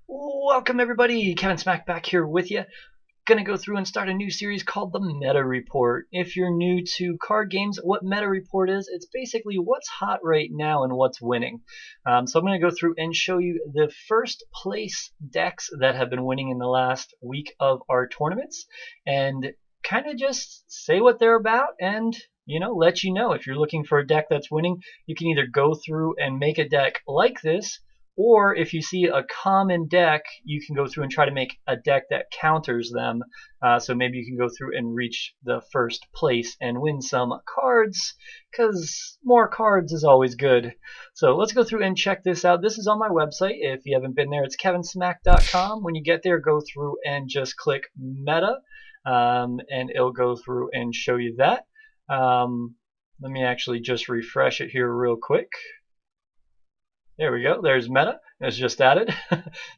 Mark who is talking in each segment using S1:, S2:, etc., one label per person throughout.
S1: Welcome everybody, Kevin Smack back here with you. Gonna go through and start a new series called the Meta Report. If you're new to card games, what Meta Report is, it's basically what's hot right now and what's winning. So I'm gonna go through and show you the first place decks that have been winning in the last week of our tournaments, and kind of just say what they're about and let you know if you're looking for a deck that's winning. You can either go through and make a deck like this, or if you see a common deck, you can go through and try to make a deck that counters them. So maybe you can go through and reach the first place and win some cards, because more cards is always good. So let's go through and check this out. This is on my website. If you haven't been there, it's kevinsmack.com. When you get there, go through and just click Meta, and it'll go through and show you that. Let me actually just refresh it here real quick. There we go. There's Meta. It's just added.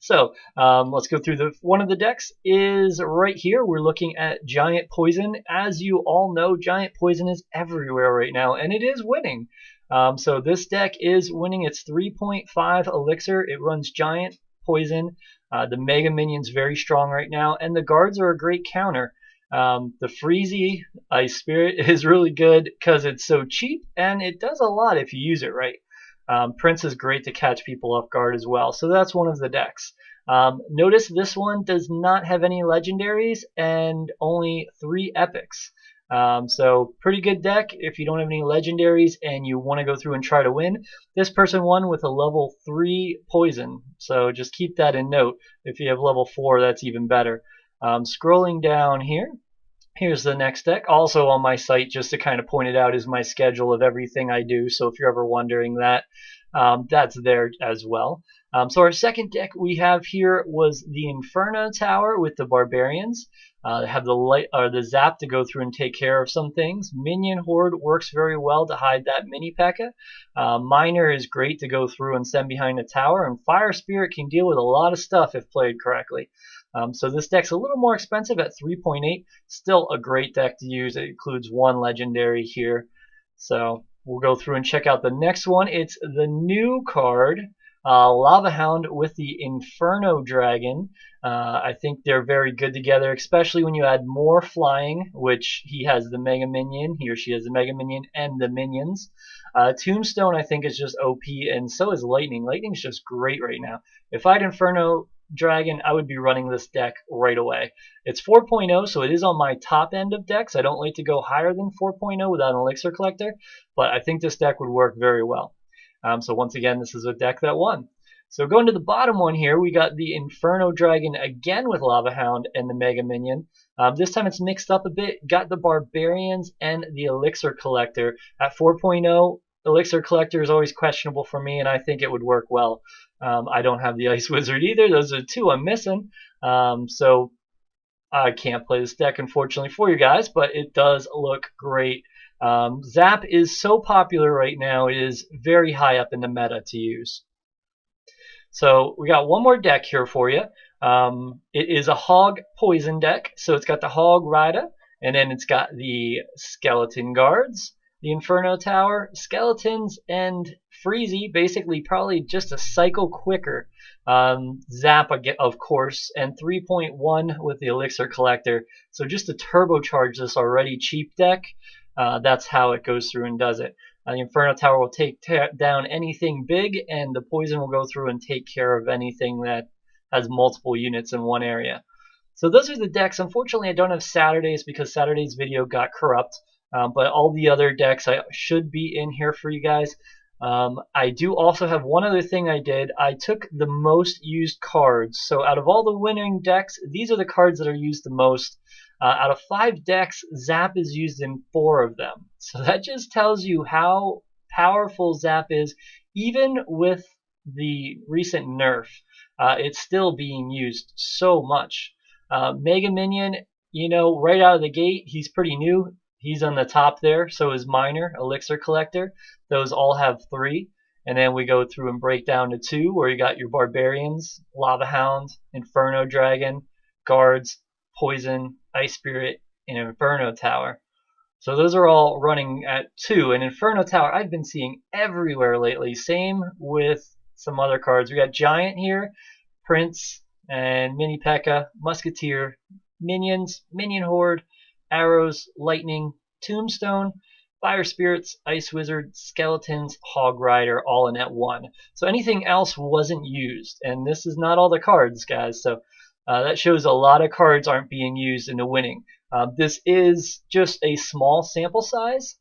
S1: So let's go through one of the decks is right here. We're looking at Giant Poison. As you all know, Giant Poison is everywhere right now, and it is winning. So this deck is winning. It's 3.5 elixir. It runs Giant Poison. The Mega Minion's very strong right now, and the guards are a great counter. The Freezy Ice Spirit is really good because it's so cheap, and it does a lot if you use it right. Prince is great to catch people off guard as well. So that's one of the decks. Notice this one does not have any legendaries and only 3 epics. So pretty good deck if you don't have any legendaries and you want to go through and try to win. This person won with a level 3 poison. So just keep that in note. If you have level 4, that's even better. Scrolling down here. Here's the next deck. Also on my site, just to kind of point it out, is my schedule of everything I do. So if you're ever wondering that, that's there as well. So our second deck we have here was the Inferno Tower with the Barbarians. They have the light or the zap to go through and take care of some things. Minion Horde works very well to hide that mini P.E.K.K.A. Miner is great to go through and send behind a tower, and Fire Spirit can deal with a lot of stuff if played correctly. So this deck's a little more expensive at 3.8. Still a great deck to use. It includes 1 legendary here. So we'll go through and check out the next one. It's the new card, Lava Hound with the Inferno Dragon. I think they're very good together, especially when you add more flying, which he has the Mega Minion. He or she has the Mega Minion and the minions. Tombstone, I think, is just OP, and so is Lightning. Lightning's just great right now. If I had Inferno Dragon, I would be running this deck right away. It's 4.0, so it is on my top end of decks. I don't like to go higher than 4.0 without an Elixir Collector, but I think this deck would work very well. So once again, this is a deck that won. So going to the bottom one here, we got the Inferno Dragon again with Lava Hound and the Mega Minion. This time it's mixed up a bit. Got the Barbarians and the Elixir Collector. At 4.0, Elixir Collector is always questionable for me, and I think it would work well. I don't have the Ice Wizard either. Those are 2 I'm missing. So I can't play this deck, unfortunately, for you guys, but it does look great. Zap is so popular right now. It is very high up in the meta to use. So we got one more deck here for you. It is a Hog Poison Deck. So it's got the Hog Rider, and then it's got the Skeleton Guards, the Inferno Tower, Skeletons, and Freezy, basically probably just a cycle quicker. Zap, of course, and 3.1 with the Elixir Collector. So just to turbocharge this already cheap deck, that's how it goes through and does it. The Inferno Tower will take down anything big, and the Poison will go through and take care of anything that has multiple units in one area. So those are the decks. Unfortunately, I don't have Saturdays because Saturday's video got corrupt. But all the other decks I should be in here for you guys. I do also have one other thing I did. I took the most used cards. So out of all the winning decks, these are the cards that are used the most. Out of 5 decks, Zap is used in 4 of them. So that just tells you how powerful Zap is. Even with the recent nerf, it's still being used so much. Mega Minion, right out of the gate, he's pretty new. He's on the top there. So is Miner, Elixir Collector. Those all have 3. And then we go through and break down to 2, where you got your Barbarians, Lava Hound, Inferno Dragon, Guards, Poison, Ice Spirit, and Inferno Tower. So those are all running at 2. And Inferno Tower I've been seeing everywhere lately. Same with some other cards. We got Giant here. Prince, and Mini P.E.K.K.A, Musketeer, Minions, Minion Horde, Arrows, Lightning, Tombstone, Fire Spirits, Ice Wizard, Skeletons, Hog Rider, all in at 1. So anything else wasn't used, and this is not all the cards, guys, so that shows a lot of cards aren't being used into winning. This is just a small sample size,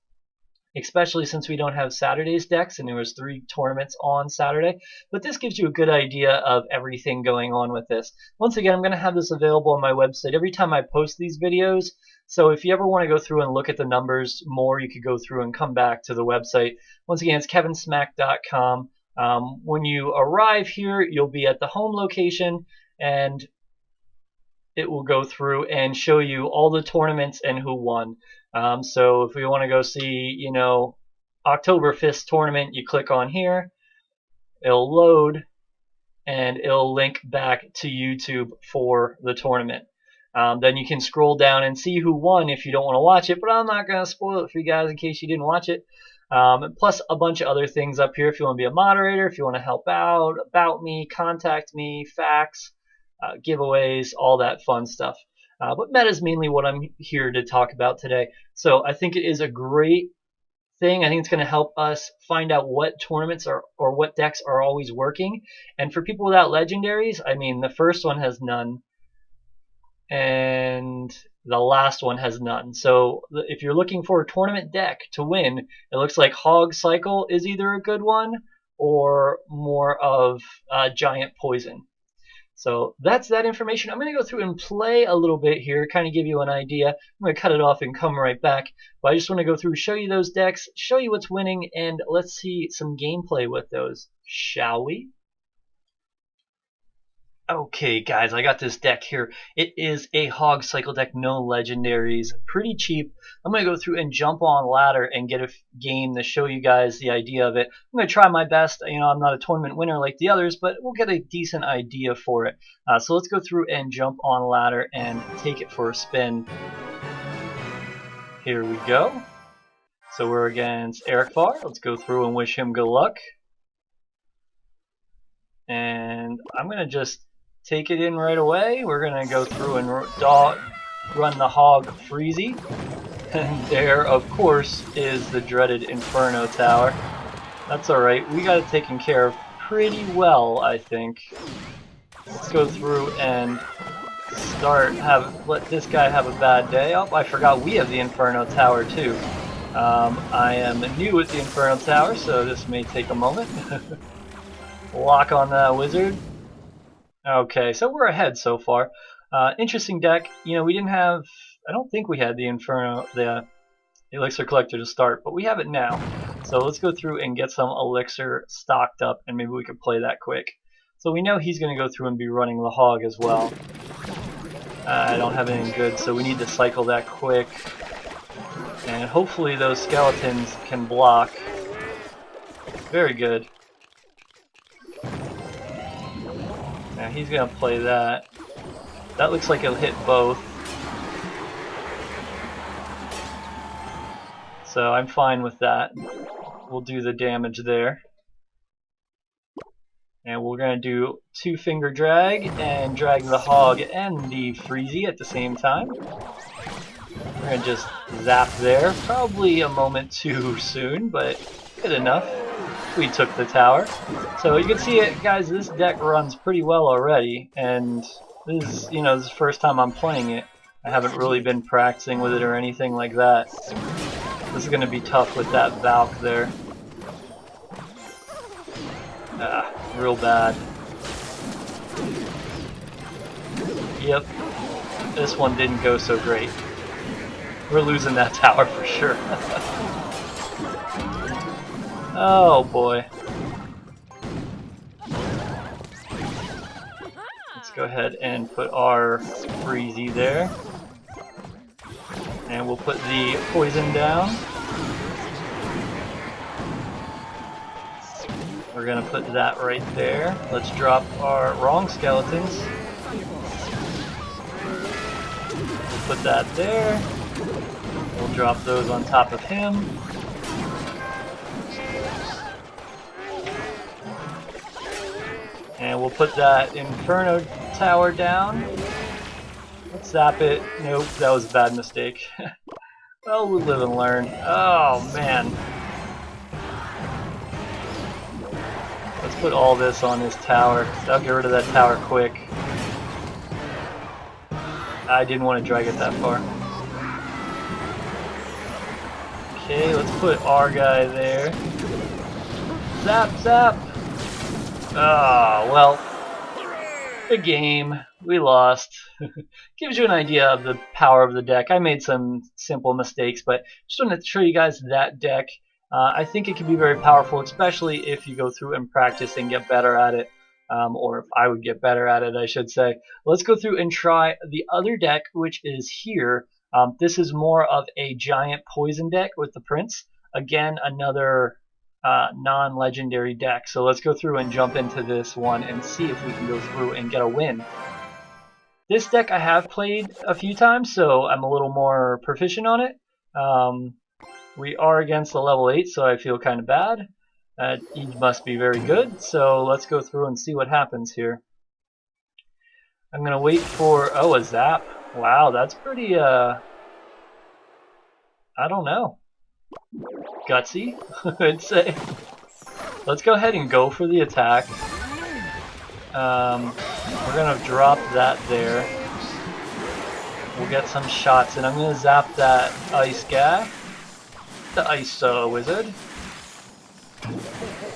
S1: especially since we don't have Saturday's decks, and there was 3 tournaments on Saturday. But this gives you a good idea of everything going on with this. Once again, I'm going to have this available on my website every time I post these videos. So if you ever want to go through and look at the numbers more, you could go through and come back to the website. Once again, it's kevinsmack.com. When you arrive here, you'll be at the home location, and it will go through and show you all the tournaments and who won. So if we want to go see, you know, Oktoberfest tournament, you click on here, it'll load, and it'll link back to YouTube for the tournament. Then you can scroll down and see who won if you don't want to watch it, but I'm not going to spoil it for you guys in case you didn't watch it. Plus a bunch of other things up here if you want to be a moderator, if you want to help out, about me, contact me, fax, giveaways, all that fun stuff. But meta is mainly what I'm here to talk about today. So I think it is a great thing. I think it's going to help us find out what tournaments are or what decks are always working. And for people without legendaries, I mean, the first one has none, and the last one has none. So if you're looking for a tournament deck to win, it looks like Hog Cycle is either a good one or more of Giant Poison. So that's that information. I'm going to go through and play a little bit here, kind of give you an idea. I'm going to cut it off and come right back. But I just want to go through, show you those decks, show you what's winning, and let's see some gameplay with those, shall we? Okay, guys, I got this deck here. It is a Hog Cycle deck, no legendaries, pretty cheap. I'm going to go through and jump on ladder and get a game to show you guys the idea of it. I'm going to try my best. You know, I'm not a tournament winner like the others, but we'll get a decent idea for it. So let's go through and jump on ladder and take it for a spin. Here we go. So we're against Eric Farr. Let's go through and wish him good luck. And I'm going to just take it in right away. We're going to go through and run the Hog Freezy. And there, of course, is the dreaded Inferno Tower. That's alright. We got it taken care of pretty well, I think. Let's go through and let this guy have a bad day. Oh, I forgot we have the Inferno Tower too. I am new with the Inferno Tower, so this may take a moment. Lock on that wizard. Okay, so we're ahead so far. Interesting deck. You know, we didn't have, I don't think we had the Elixir Collector to start, but we have it now. So let's go through and get some Elixir stocked up, and maybe we could play that quick. So we know he's going to go through and be running the Hog as well. I don't have anything good, so we need to cycle that quick. And hopefully those skeletons can block. Very good. Now he's going to play that. That looks like it'll hit both. So I'm fine with that. We'll do the damage there. And we're going to do 2-finger drag and drag the Hog and the Freezy at the same time. We're going to just zap there. Probably a moment too soon, but good enough. We took the tower. So you can see it, guys, this deck runs pretty well already, and this is, you know, this is the first time I'm playing it. I haven't really been practicing with it or anything like that. This is going to be tough with that Valk there. Real bad. Yep, this one didn't go so great. We're losing that tower for sure. Oh boy. Let's go ahead and put our Freezy there. And we'll put the poison down. We're going to put that right there. Let's drop our wrong skeletons. We'll put that there. We'll drop those on top of him. And And we'll put that Inferno Tower down. Let's zap it. Nope, that was a bad mistake. Well, we'll live and learn. Oh, man. Let's put all this on this tower. I'll get rid of that tower quick. I didn't want to drag it that far. Okay, let's put our guy there. Zap, zap! Ah, well, the game. We lost. Gives you an idea of the power of the deck. I made some simple mistakes, but just wanted to show you guys that deck. I think it can be very powerful, especially if you go through and practice and get better at it. Or if I would get better at it, I should say. Let's go through and try the other deck, which is here. This is more of a giant poison deck with the Prince. Again, another non-legendary deck. So let's go through and jump into this one and see if we can go through and get a win. This deck I have played a few times, so I'm a little more proficient on it. We are against a level 8, so I feel kind of bad. He must be very good, so let's go through and see what happens here. I'm going to wait for... oh, a zap. Wow, that's pretty, I don't know. Gutsy, I'd say. Let's go ahead and go for the attack. We're going to drop that there. We'll get some shots, and I'm going to zap that ice guy. The ice wizard.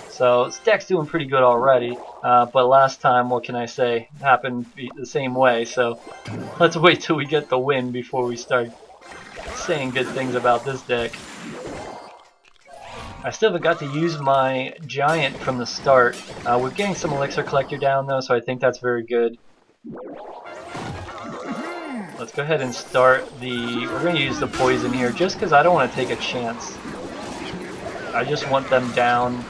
S1: So this deck's doing pretty good already, but last time, what can I say, happened the same way, so let's wait till we get the win before we start saying good things about this deck. I still haven't got to use my giant from the start. We're getting some elixir collector down though, so I think that's very good. Let's go ahead and start the... we're going to use the poison here just because I don't want to take a chance. I just want them down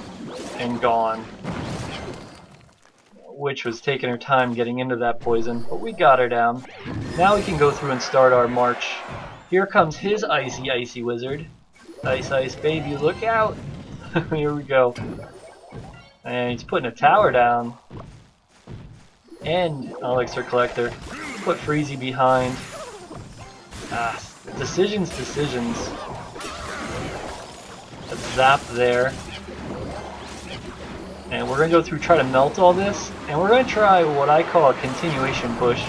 S1: and gone. Which was taking her time getting into that poison, but we got her down. Now we can go through and start our march. Here comes his icy wizard. Ice, ice, baby, look out! Here we go. And he's putting a tower down. And elixir collector. Put Freezy behind. Decisions. Let's zap there. And we're going to go through, try to melt all this. And we're going to try what I call a continuation push.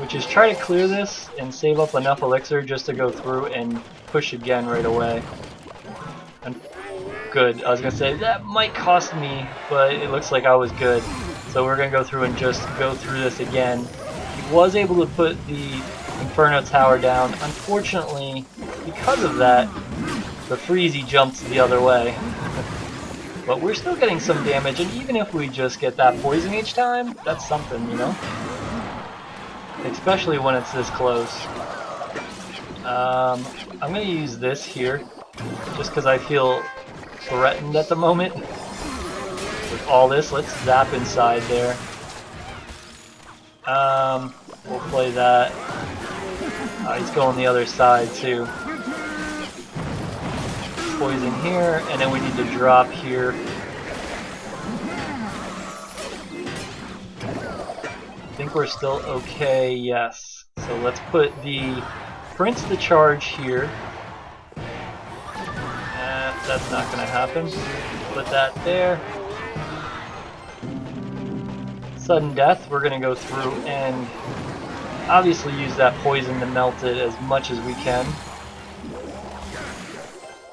S1: Which is try to clear this and save up enough elixir just to go through and push again right away. And good. I was going to say, that might cost me, but it looks like I was good. So we're going to go through and just go through this again. He was able to put the Inferno Tower down. Unfortunately, because of that, the Freezy jumped the other way. But we're still getting some damage, and even if we just get that poison each time, that's something, you know? Especially when it's this close. I'm going to use this here, just because I feel threatened at the moment. With all this, let's zap inside there. We'll play that. He's going the other side too. Poison here, and then we need to drop here. I think we're still okay, yes. So let's put the Prince to charge here. That's not going to happen. Put that there. Sudden death, we're going to go through and obviously use that poison to melt it as much as we can.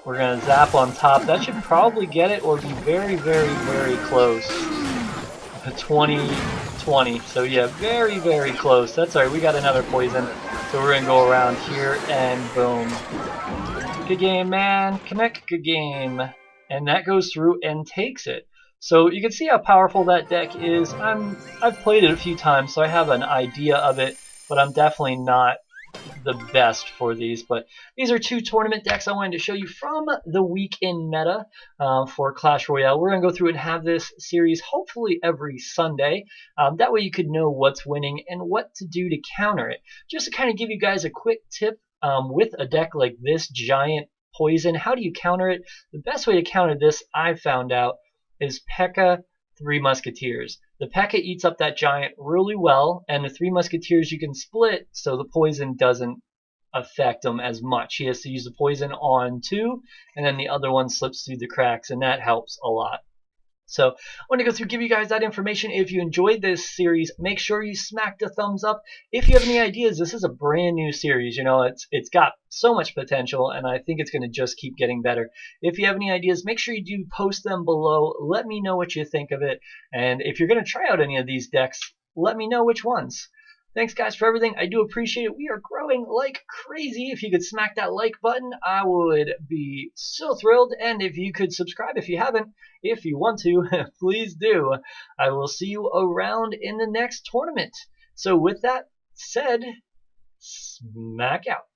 S1: We're going to zap on top. That should probably get it or be very, very, very close. 20. So yeah, very, very close. That's alright, we got another poison. So we're going to go around here and boom. Good game, man. Connect, good game. And that goes through and takes it. So you can see how powerful that deck is. I've played it a few times, so I have an idea of it, but I'm definitely not the best for these. But these are two tournament decks I wanted to show you from the week in meta for Clash Royale. We're going to go through and have this series hopefully every Sunday. That way you could know what's winning and what to do to counter it. Just to kind of give you guys a quick tip with a deck like this giant poison, how do you counter it? The best way to counter this, I've found out, is P.E.K.K.A. 3 Musketeers. The P.E.K.K.A eats up that giant really well, and the Three Musketeers you can split so the poison doesn't affect him as much. He has to use the poison on 2, and then the other one slips through the cracks, and that helps a lot. So I want to go through, give you guys that information. If you enjoyed this series, make sure you smack the thumbs up. If you have any ideas, this is a brand new series. You know, it's got so much potential, and I think it's going to just keep getting better. If you have any ideas, make sure you do post them below. Let me know what you think of it. And if you're going to try out any of these decks, let me know which ones. Thanks, guys, for everything. I do appreciate it. We are growing like crazy. If you could smack that like button, I would be so thrilled. And if you could subscribe if you haven't, if you want to, please do. I will see you around in the next tournament. So with that said, smack out.